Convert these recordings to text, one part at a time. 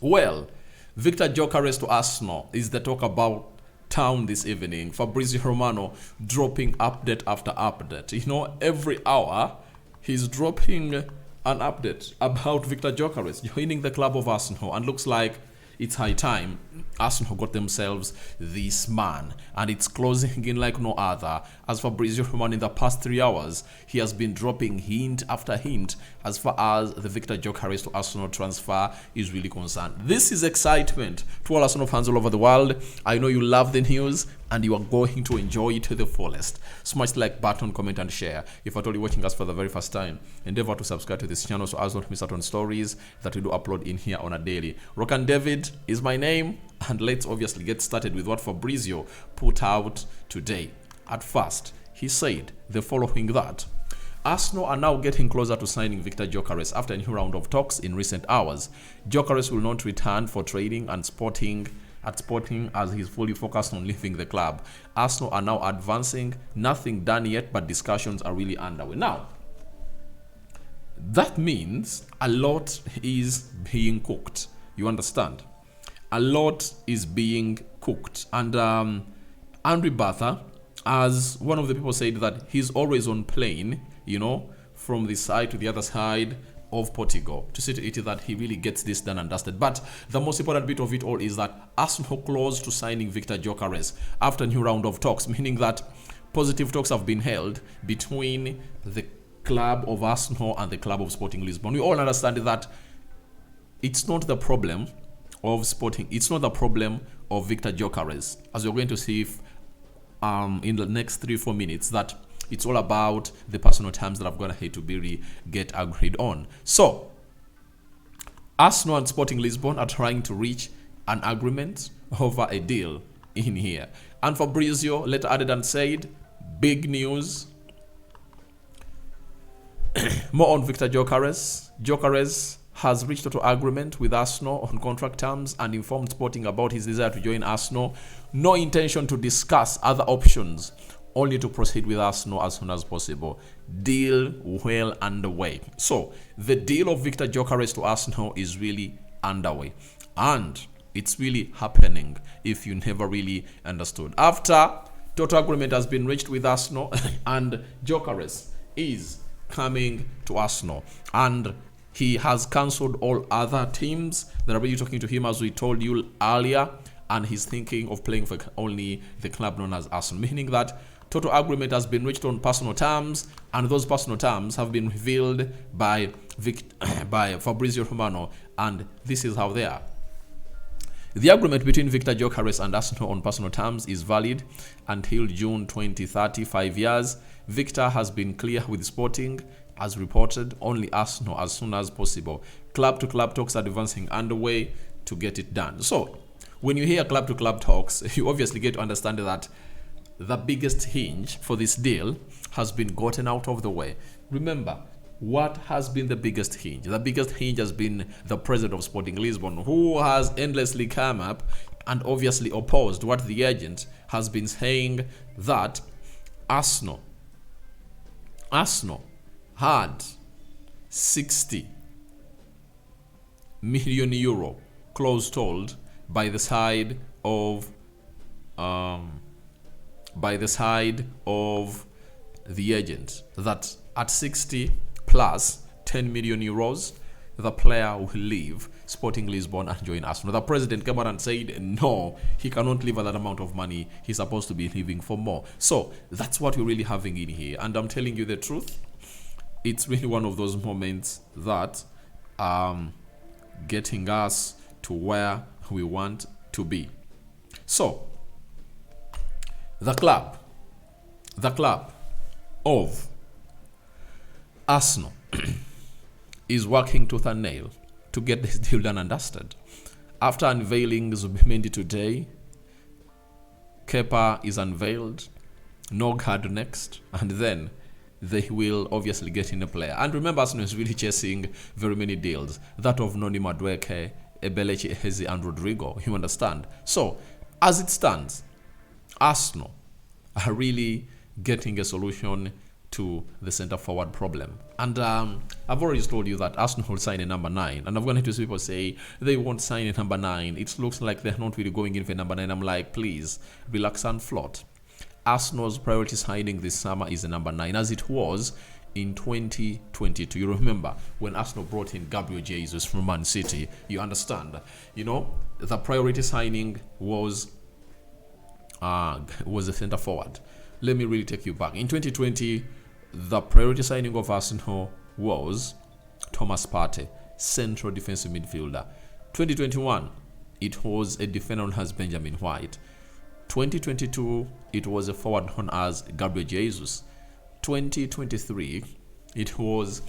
Well, Viktor Gyökeres to Arsenal is the talk about town this evening. Fabrizio Romano dropping update after update. Every hour he's dropping an update about Viktor Gyökeres joining the club of Arsenal, and looks like it's high time Arsenal got themselves this man, and it's closing in like no other. As Fabrizio Romano, in the past 3 hours, he has been dropping hint after hint as far as the Viktor Gyökeres to Arsenal transfer is really concerned. This is excitement to all Arsenal fans all over the world. I know you love the news and you are going to enjoy it to the fullest. Smash the like button, comment and share. If at all you're watching us for the very first time, endeavor to subscribe to this channel so as not to miss out on stories that we do upload in here on a daily. Rokani David is my name, and let's obviously get started with what Fabrizio put out today. At first, he said the following, that Arsenal are now getting closer to signing Viktor Gyökeres after a new round of talks in recent hours. Gyökeres will not return for training and Sporting as he's fully focused on leaving the club. Arsenal are now advancing, nothing done yet, but discussions are really underway. Now, that means a lot is being cooked. You understand? A lot is being cooked. And Andre Batha, as one of the people said, that he's always on plane, from this side to the other side of Portugal to see to it that he really gets this done and dusted. But the most important bit of it all is that Arsenal close to signing Viktor Gyökeres after a new round of talks, meaning that positive talks have been held between the club of Arsenal and the club of Sporting Lisbon. We all understand that it's not the problem of Sporting, it's not the problem of Viktor Gyökeres, as you're going to see if, in the next 3-4 minutes, that it's all about the personal terms that have gone ahead to be get agreed on. So, Arsenal and Sporting Lisbon are trying to reach an agreement over a deal in here. And Fabrizio later added and said, big news. More on Viktor Gyökeres. Gyökeres has reached out to agreement with Arsenal on contract terms and informed Sporting about his desire to join Arsenal. No intention to discuss other options, only to proceed with Arsenal as soon as possible. Deal well underway. So, the deal of Viktor Gyökeres to Arsenal is really underway. And it's really happening if you never really understood. After total agreement has been reached with Arsenal and Gyökeres is coming to Arsenal, and he has cancelled all other teams that are really talking to him, as we told you earlier, and he's thinking of playing for only the club known as Arsenal, meaning that total agreement has been reached on personal terms, and those personal terms have been revealed by Fabrizio Romano, and this is how they are. The agreement between Viktor Gyökeres and Arsenal on personal terms is valid until June 2030, 5 years. Viktor has been clear with Sporting, as reported, only Arsenal as soon as possible. Club-to-club talks are advancing underway to get it done. So, when you hear club-to-club talks, you obviously get to understand that the biggest hinge for this deal has been gotten out of the way. Remember, what has been the biggest hinge? The biggest hinge has been the president of Sporting Lisbon, who has endlessly come up and obviously opposed what the agent has been saying, that Arsenal had 60 million euro close told by the side of the agent, that at 60 plus 10 million euros the player will leave Sporting Lisbon and join Arsenal. The president came out and said no, he cannot leave that amount of money, he's supposed to be leaving for more. So that's what we're really having in here, and I'm telling you the truth, it's really one of those moments that getting us to where we want to be. So the club of Arsenal is working tooth and nail to get this deal done and dusted. After unveiling Zubimendi today, Kepa is unveiled, Nogard next, and then they will obviously get in a player. And remember, Arsenal is really chasing very many deals. That of Noni Madueke, Ebelechi Ehezi, and Rodrigo, you understand? So, as it stands, Arsenal are really getting a solution to the center forward problem. And I've already told you that Arsenal will sign a number 9, and I've gone to see people say they won't sign a number 9. It looks like they're not really going in for number 9. I'm like, please relax and float. Arsenal's priority signing this summer is a number 9, as it was in 2022. You remember when Arsenal brought in Jesus from Man City? You understand? The priority signing was a center forward. Let me really take you back. In 2020, the priority signing of Arsenal was Thomas Partey, central defensive midfielder. 2021, it was a defender known as Benjamin White. 2022, it was a forward known as Gabriel Jesus. 2023, it was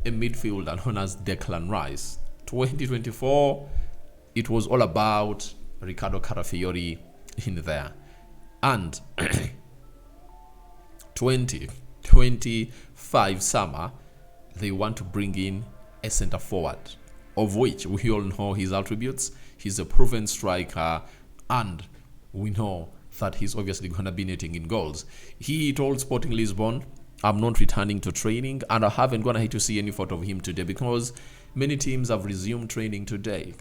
a midfielder known as Declan Rice. 2024, it was all about Ricardo Carafiori in there. And 2025 summer, they want to bring in a center forward, of which we all know his attributes. He's a proven striker, and we know that he's obviously going to be netting in goals. He told Sporting Lisbon, I'm not returning to training, and I haven't gonna hate to see any photo of him today, because many teams have resumed training today,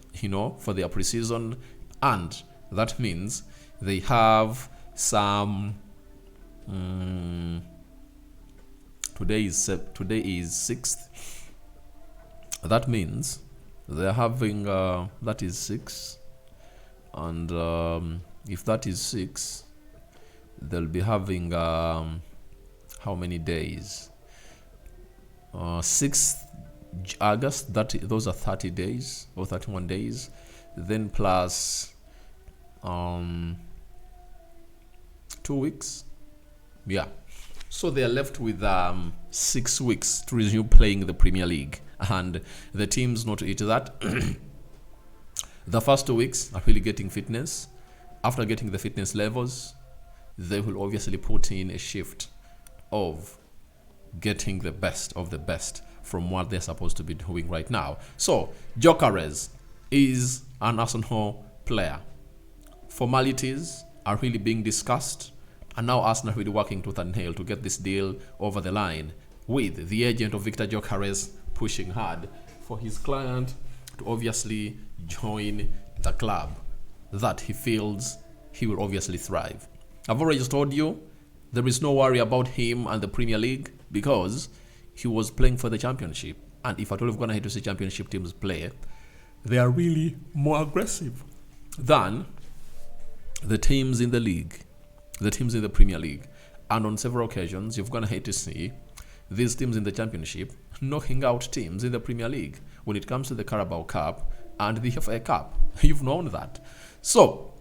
for their preseason, and that means they have some. Today is 6th. That means they're having that is 6, and if that is 6, they'll be having how many days? 6th August. Those are 30 days or 31 days. Then plus 2 weeks. Yeah. So they are left with 6 weeks to resume playing the Premier League. And the teams not to eat that. The first 2 weeks are really getting fitness. After getting the fitness levels, they will obviously put in a shift of getting the best of the best from what they're supposed to be doing right now. So Gyökeres is an Arsenal player. Formalities are really being discussed, and now Arsenal are really working tooth and nail to get this deal over the line, with the agent of Viktor Gyökeres pushing hard for his client to obviously join the club that he feels he will obviously thrive. I've already told you there is no worry about him and the Premier League, because he was playing for the Championship, and if at all we're going to hate to see Championship teams play, they are really more aggressive than the teams in the league, the teams in the Premier League. And on several occasions, you're going to hate to see these teams in the Championship knocking out teams in the Premier League when it comes to the Carabao Cup and the FA Cup. You've known that. So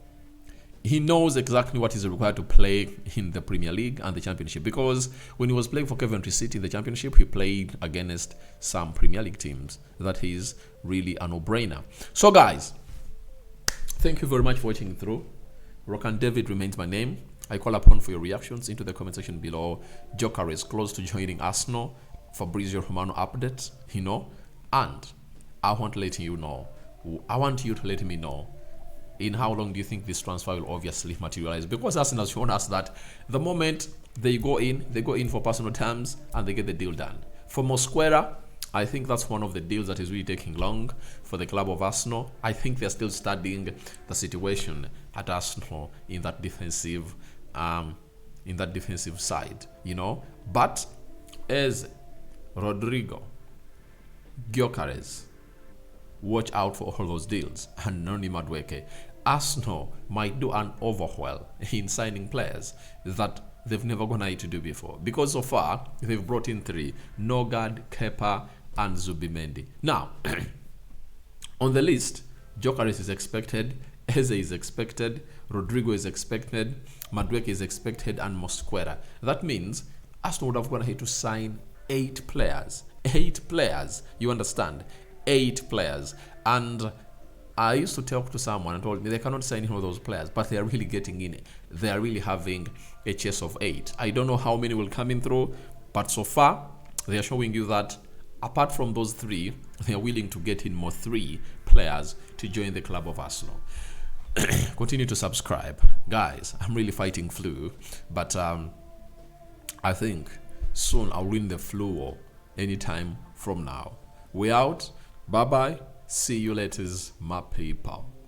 he knows exactly what is required to play in the Premier League and the Championship, because when he was playing for Coventry City in the Championship, he played against some Premier League teams. That is really a no-brainer. So guys, thank you very much for watching through. Rokani David remains my name. I call upon for your reactions into the comment section below. Gyökeres close to joining Arsenal. Fabrizio Romano update, and I want to let you know. I want you to let me know, in how long do you think this transfer will obviously materialize? Because Arsenal has shown us that the moment they go in for personal terms and they get the deal done. For Mosquera, I think that's one of the deals that is really taking long for the club of Arsenal. I think they're still studying the situation at Arsenal in that defensive side, But as Rodrigo, Gyökeres, watch out for all those deals, and Noni Madueke. Arsenal might do an overhaul in signing players that they've never gone to do before, because so far they've brought in 3: Nogard, Kepa, and Zubimendi. Now, on the list, Gyökeres is expected, Eze is expected, Rodrigo is expected, Madueke is expected, and Mosquera. That means Arsenal would have gone ahead to sign 8 players. 8 players, you understand? 8 players. And I used to talk to someone and told me they cannot sign all those players, but they are really getting in. They are really having a chase of 8. I don't know how many will come in through, but so far they are showing you that apart from those 3, they are willing to get in more 3 players to join the club of Arsenal. Continue to subscribe, guys. I'm really fighting flu, but I think soon I'll win the flu war anytime from now. We out. Bye bye. See you later, my people.